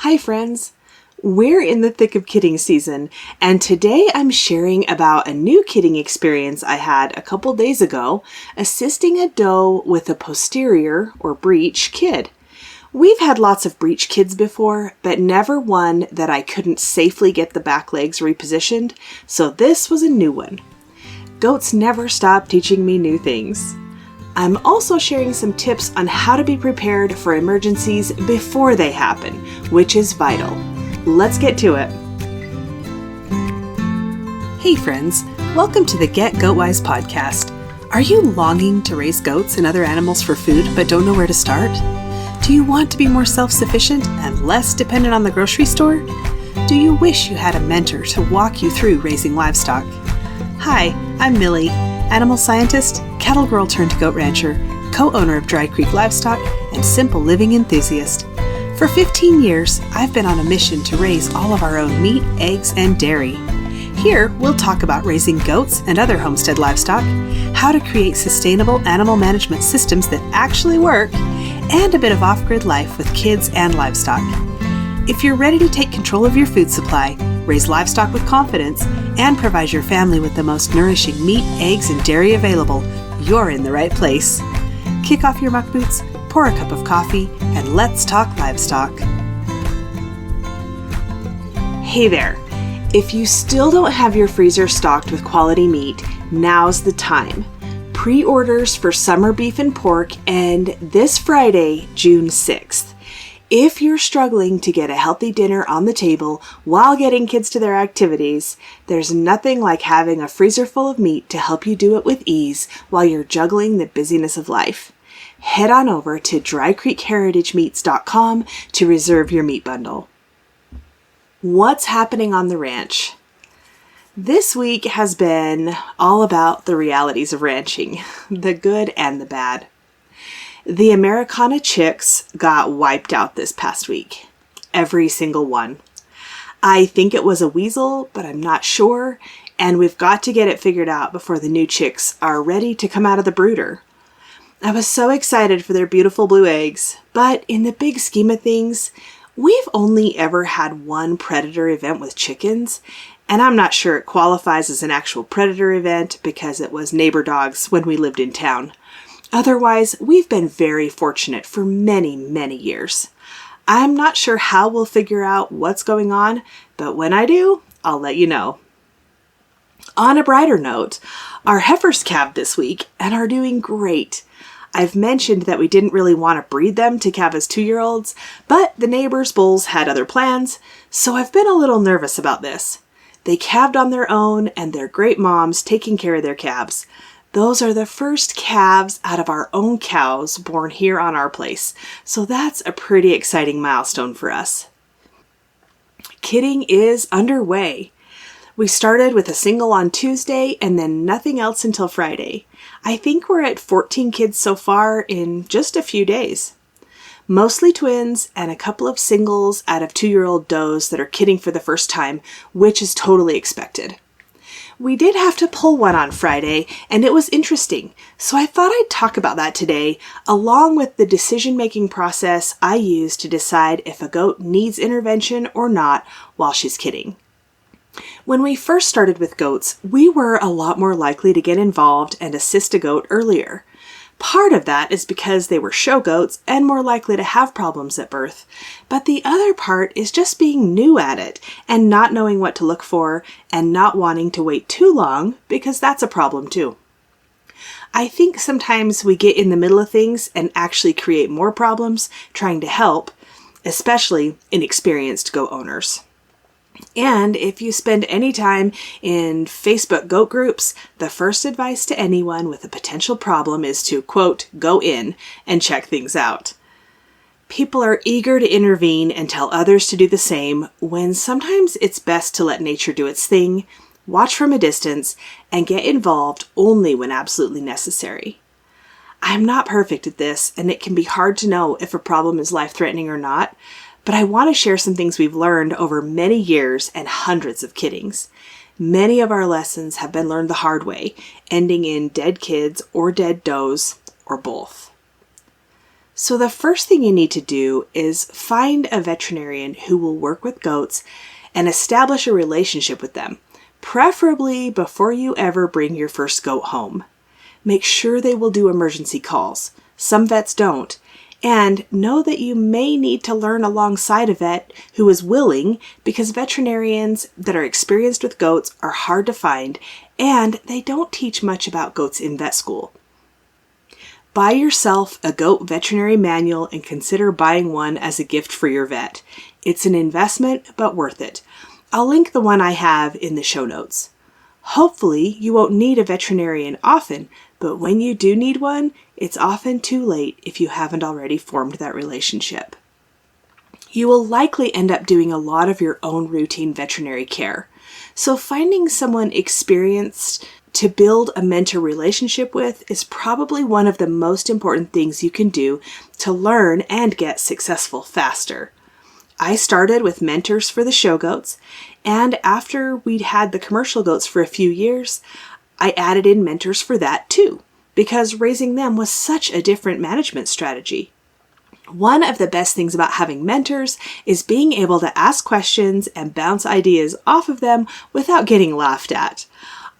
Hi friends! We're in the thick of kidding season, and today I'm sharing about a new kidding experience I had a couple days ago, assisting a doe with a posterior or breech kid. We've had lots of breech kids before, but never one that I couldn't safely get the back legs repositioned, so this was a new one. Goats never stop teaching me new things. I'm also sharing some tips on how to be prepared for emergencies before they happen, which is vital. Let's get to it. Hey friends, welcome to the Get Goatwise podcast. Are you longing to raise goats and other animals for food but don't know where to start? Do you want to be more self-sufficient and less dependent on the grocery store? Do you wish you had a mentor to walk you through raising livestock? Hi, I'm Millie, animal scientist, cattle girl turned goat rancher, co-owner of Dry Creek Livestock, and simple living enthusiast. For 15 years, I've been on a mission to raise all of our own meat, eggs, and dairy. Here, we'll talk about raising goats and other homestead livestock, how to create sustainable animal management systems that actually work, and a bit of off-grid life with kids and livestock. If you're ready to take control of your food supply, raise livestock with confidence, and provide your family with the most nourishing meat, eggs, and dairy available, you're in the right place. Kick off your muck boots, pour a cup of coffee, and let's talk livestock. Hey there! If you still don't have your freezer stocked with quality meat, now's the time. Pre-orders for summer beef and pork end this Friday, June 6th. If you're struggling to get a healthy dinner on the table while getting kids to their activities, there's nothing like having a freezer full of meat to help you do it with ease while you're juggling the busyness of life. Head on over to drycreekheritagemeats.com to reserve your meat bundle. What's happening on the ranch? This week has been all about the realities of ranching, the good and the bad. The Americana chicks got wiped out this past week. Every single one. I think it was a weasel, but I'm not sure, and we've got to get it figured out before the new chicks are ready to come out of the brooder. I was so excited for their beautiful blue eggs, but in the big scheme of things, we've only ever had one predator event with chickens, and I'm not sure it qualifies as an actual predator event because it was neighbor dogs when we lived in town. Otherwise, we've been very fortunate for many, many years. I'm not sure how we'll figure out what's going on, but when I do, I'll let you know. On a brighter note, our heifers calved this week and are doing great. I've mentioned that we didn't really want to breed them to calve as 2-year-olds, but the neighbors' bulls had other plans, so I've been a little nervous about this. They calved on their own, and they're great moms taking care of their calves. Those are the first calves out of our own cows born here on our place, so that's a pretty exciting milestone for us. Kidding is underway. We started with a single on Tuesday and then nothing else until Friday. I think we're at 14 kids so far in just a few days. Mostly twins and a couple of singles out of 2-year-old does that are kidding for the first time, which is totally expected. We did have to pull one on Friday, and it was interesting, so I thought I'd talk about that today, along with the decision-making process I use to decide if a goat needs intervention or not while she's kidding. When we first started with goats, we were a lot more likely to get involved and assist a goat earlier. Part of that is because they were show goats and more likely to have problems at birth. But the other part is just being new at it and not knowing what to look for and not wanting to wait too long because that's a problem too. I think sometimes we get in the middle of things and actually create more problems trying to help, especially inexperienced goat owners. And if you spend any time in Facebook goat groups, the first advice to anyone with a potential problem is to, quote, go in and check things out. People are eager to intervene and tell others to do the same when sometimes it's best to let nature do its thing, watch from a distance, and get involved only when absolutely necessary. I'm not perfect at this, and it can be hard to know if a problem is life-threatening or not, but I want to share some things we've learned over many years and hundreds of kiddings. Many of our lessons have been learned the hard way, ending in dead kids or dead does or both. So the first thing you need to do is find a veterinarian who will work with goats and establish a relationship with them, preferably before you ever bring your first goat home. Make sure they will do emergency calls. Some vets don't. And know that you may need to learn alongside a vet who is willing, because veterinarians that are experienced with goats are hard to find and they don't teach much about goats in vet school. Buy yourself a goat veterinary manual and consider buying one as a gift for your vet. It's an investment, but worth it. I'll link the one I have in the show notes. Hopefully, you won't need a veterinarian often, but when you do need one, it's often too late if you haven't already formed that relationship. You will likely end up doing a lot of your own routine veterinary care. So finding someone experienced to build a mentor relationship with is probably one of the most important things you can do to learn and get successful faster. I started with mentors for the show goats, and after we'd had the commercial goats for a few years, I added in mentors for that too, because raising them was such a different management strategy. One of the best things about having mentors is being able to ask questions and bounce ideas off of them without getting laughed at.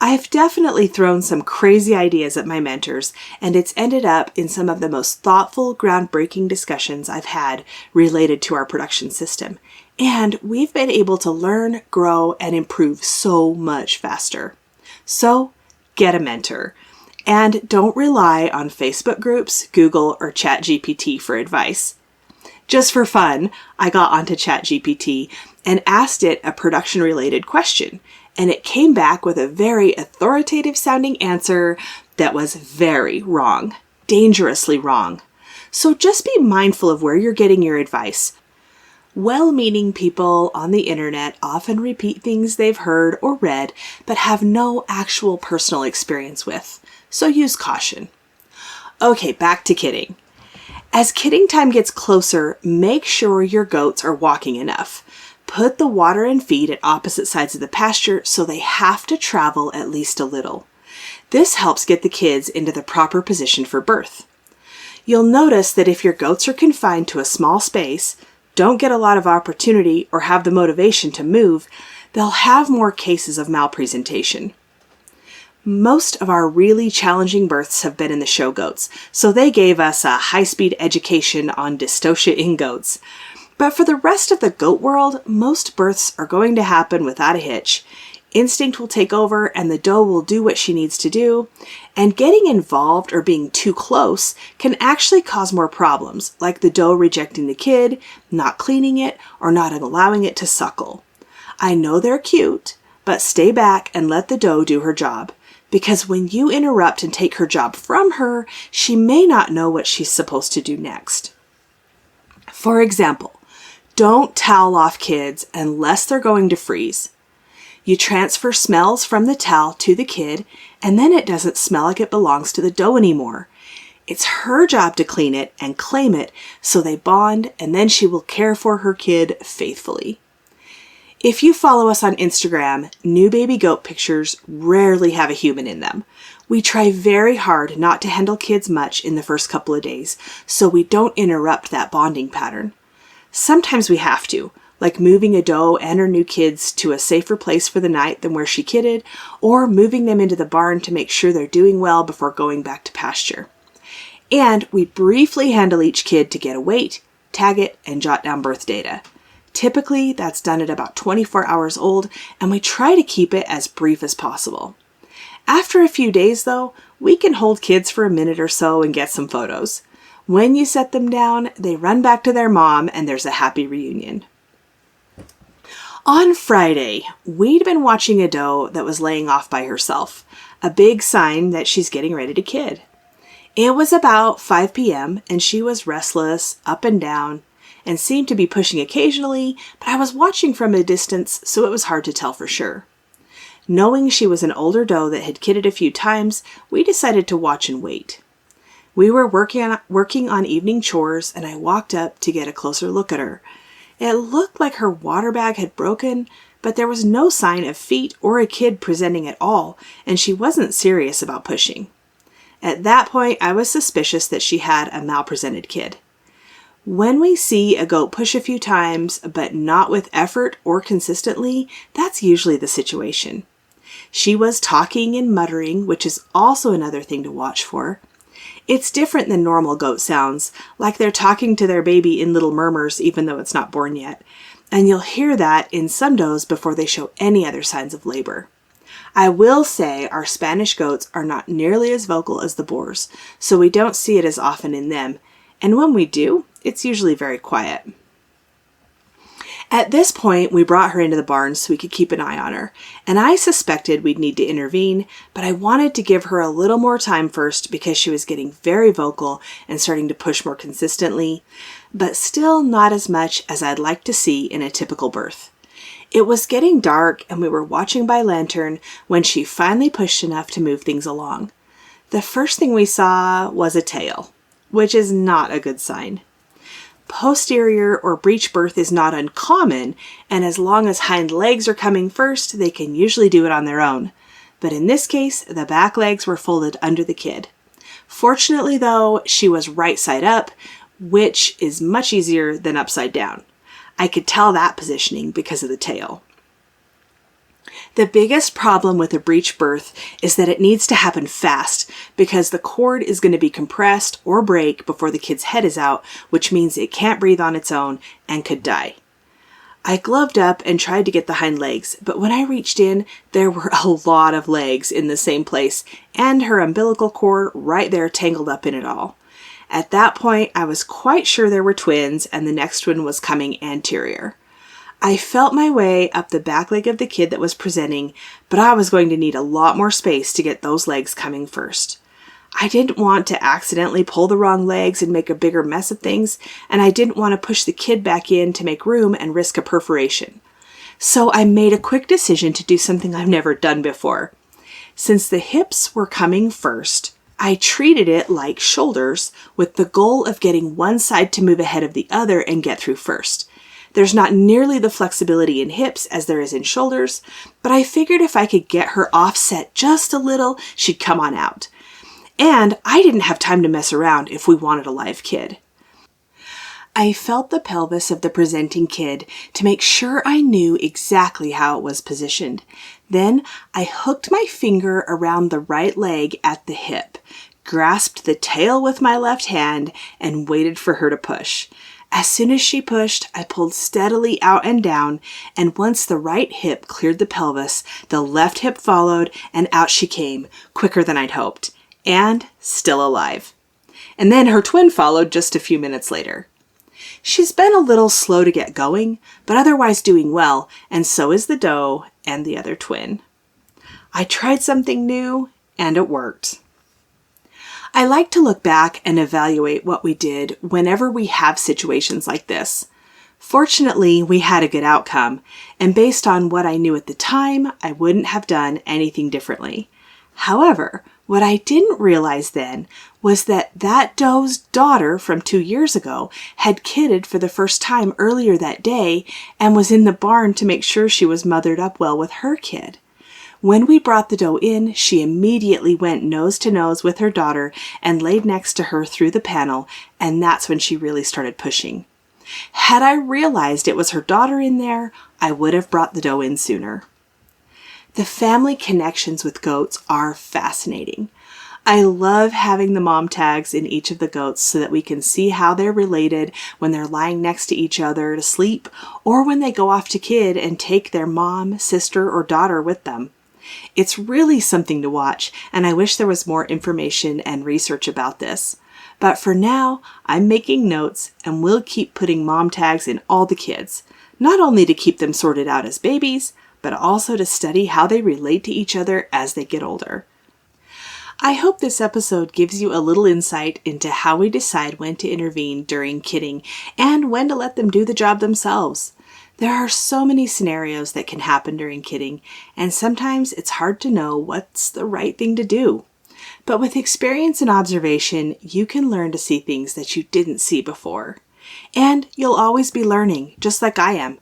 I've definitely thrown some crazy ideas at my mentors, and it's ended up in some of the most thoughtful, groundbreaking discussions I've had related to our production system. And we've been able to learn, grow, and improve so much faster. So, get a mentor. And don't rely on Facebook groups, Google, or ChatGPT for advice. Just for fun, I got onto ChatGPT and asked it a production-related question, and it came back with a very authoritative-sounding answer that was very wrong, dangerously wrong. So just be mindful of where you're getting your advice. Well-meaning people on the internet often repeat things they've heard or read, but have no actual personal experience with. So use caution. Okay, back to kidding. As kidding time gets closer, make sure your goats are walking enough. Put the water and feed at opposite sides of the pasture so they have to travel at least a little. This helps get the kids into the proper position for birth. You'll notice that if your goats are confined to a small space, don't get a lot of opportunity, or have the motivation to move, they'll have more cases of malpresentation. Most of our really challenging births have been in the show goats, so they gave us a high-speed education on dystocia in goats. But for the rest of the goat world, most births are going to happen without a hitch. Instinct will take over and the doe will do what she needs to do, and getting involved or being too close can actually cause more problems, like the doe rejecting the kid, not cleaning it, or not allowing it to suckle. I know they're cute, but stay back and let the doe do her job, because when you interrupt and take her job from her, she may not know what she's supposed to do next. For example, don't towel off kids unless they're going to freeze. You transfer smells from the towel to the kid, and then it doesn't smell like it belongs to the doe anymore. It's her job to clean it and claim it, so they bond, and then she will care for her kid faithfully. If you follow us on Instagram, new baby goat pictures rarely have a human in them. We try very hard not to handle kids much in the first couple of days, so we don't interrupt that bonding pattern. Sometimes we have to, like moving a doe and her new kids to a safer place for the night than where she kidded, or moving them into the barn to make sure they're doing well before going back to pasture. And we briefly handle each kid to get a weight, tag it, and jot down birth data. Typically, that's done at about 24 hours old, and we try to keep it as brief as possible. After a few days, though, we can hold kids for a minute or so and get some photos. When you set them down, they run back to their mom, and there's a happy reunion. On Friday, we'd been watching a doe that was laying off by herself, a big sign that she's getting ready to kid. It was about 5 p.m., and she was restless, up and down, and seemed to be pushing occasionally, but I was watching from a distance, so it was hard to tell for sure. Knowing she was an older doe that had kidded a few times, we decided to watch and wait. We were working on evening chores, and I walked up to get a closer look at her. It looked like her water bag had broken, but there was no sign of feet or a kid presenting at all, and she wasn't serious about pushing. At that point, I was suspicious that she had a malpresented kid. When we see a goat push a few times, but not with effort or consistently, that's usually the situation. She was talking and muttering, which is also another thing to watch for. It's different than normal goat sounds, like they're talking to their baby in little murmurs even though it's not born yet. And you'll hear that in some does before they show any other signs of labor. I will say our Spanish goats are not nearly as vocal as the Boers, so we don't see it as often in them. And when we do, it's usually very quiet. At this point, we brought her into the barn so we could keep an eye on her, and I suspected we'd need to intervene, but I wanted to give her a little more time first because she was getting very vocal and starting to push more consistently, but still not as much as I'd like to see in a typical birth. It was getting dark and we were watching by lantern when she finally pushed enough to move things along. The first thing we saw was a tail, which is not a good sign. Posterior or breech birth is not uncommon, and as long as hind legs are coming first, they can usually do it on their own. But in this case, the back legs were folded under the kid. Fortunately, though, she was right side up, which is much easier than upside down. I could tell that positioning because of the tail. The biggest problem with a breech birth is that it needs to happen fast because the cord is going to be compressed or break before the kid's head is out, which means it can't breathe on its own and could die. I gloved up and tried to get the hind legs, but when I reached in, there were a lot of legs in the same place and her umbilical cord right there tangled up in it all. At that point, I was quite sure there were twins and the next one was coming anterior. I felt my way up the back leg of the kid that was presenting, but I was going to need a lot more space to get those legs coming first. I didn't want to accidentally pull the wrong legs and make a bigger mess of things, and I didn't want to push the kid back in to make room and risk a perforation. So I made a quick decision to do something I've never done before. Since the hips were coming first, I treated it like shoulders with the goal of getting one side to move ahead of the other and get through first. There's not nearly the flexibility in hips as there is in shoulders, but I figured if I could get her offset just a little, she'd come on out. And I didn't have time to mess around if we wanted a live kid. I felt the pelvis of the presenting kid to make sure I knew exactly how it was positioned. Then I hooked my finger around the right leg at the hip, grasped the tail with my left hand, and waited for her to push. As soon as she pushed, I pulled steadily out and down, and once the right hip cleared the pelvis, the left hip followed, and out she came, quicker than I'd hoped, and still alive. And then her twin followed just a few minutes later. She's been a little slow to get going, but otherwise doing well, and so is the doe and the other twin. I tried something new, and it worked. I like to look back and evaluate what we did whenever we have situations like this. Fortunately, we had a good outcome, and based on what I knew at the time, I wouldn't have done anything differently. However, what I didn't realize then was that doe's daughter from 2 years ago had kidded for the first time earlier that day and was in the barn to make sure she was mothered up well with her kid. When we brought the doe in, she immediately went nose to nose with her daughter and laid next to her through the panel, and that's when she really started pushing. Had I realized it was her daughter in there, I would have brought the doe in sooner. The family connections with goats are fascinating. I love having the mom tags in each of the goats so that we can see how they're related when they're lying next to each other to sleep or when they go off to kid and take their mom, sister, or daughter with them. It's really something to watch, and I wish there was more information and research about this. But for now, I'm making notes and we'll keep putting mom tags in all the kids, not only to keep them sorted out as babies, but also to study how they relate to each other as they get older. I hope this episode gives you a little insight into how we decide when to intervene during kidding and when to let them do the job themselves. There are so many scenarios that can happen during kidding, and sometimes it's hard to know what's the right thing to do. But with experience and observation, you can learn to see things that you didn't see before. And you'll always be learning, just like I am.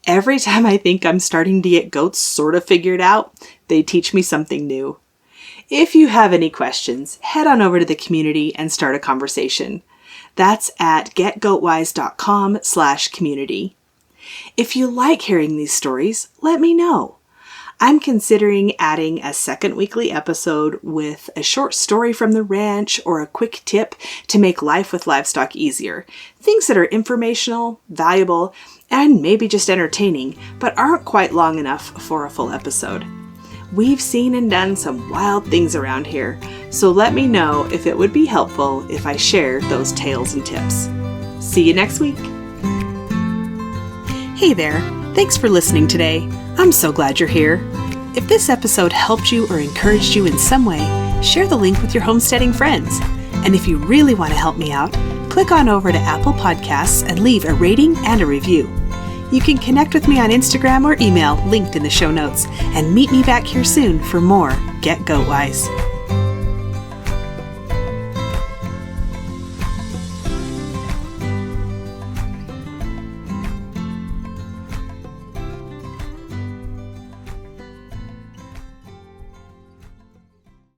Every time I think I'm starting to get goats sort of figured out, they teach me something new. If you have any questions, head on over to the community and start a conversation. That's at getgoatwise.com/community. If you like hearing these stories, let me know. I'm considering adding a second weekly episode with a short story from the ranch or a quick tip to make life with livestock easier. Things that are informational, valuable, and maybe just entertaining, but aren't quite long enough for a full episode. We've seen and done some wild things around here, so let me know if it would be helpful if I share those tales and tips. See you next week. Hey there, thanks for listening today. I'm so glad you're here. If this episode helped you or encouraged you in some way, share the link with your homesteading friends. And if you really want to help me out, click on over to Apple Podcasts and leave a rating and a review. You can connect with me on Instagram or email linked in the show notes, and meet me back here soon for more Get Goat Wise.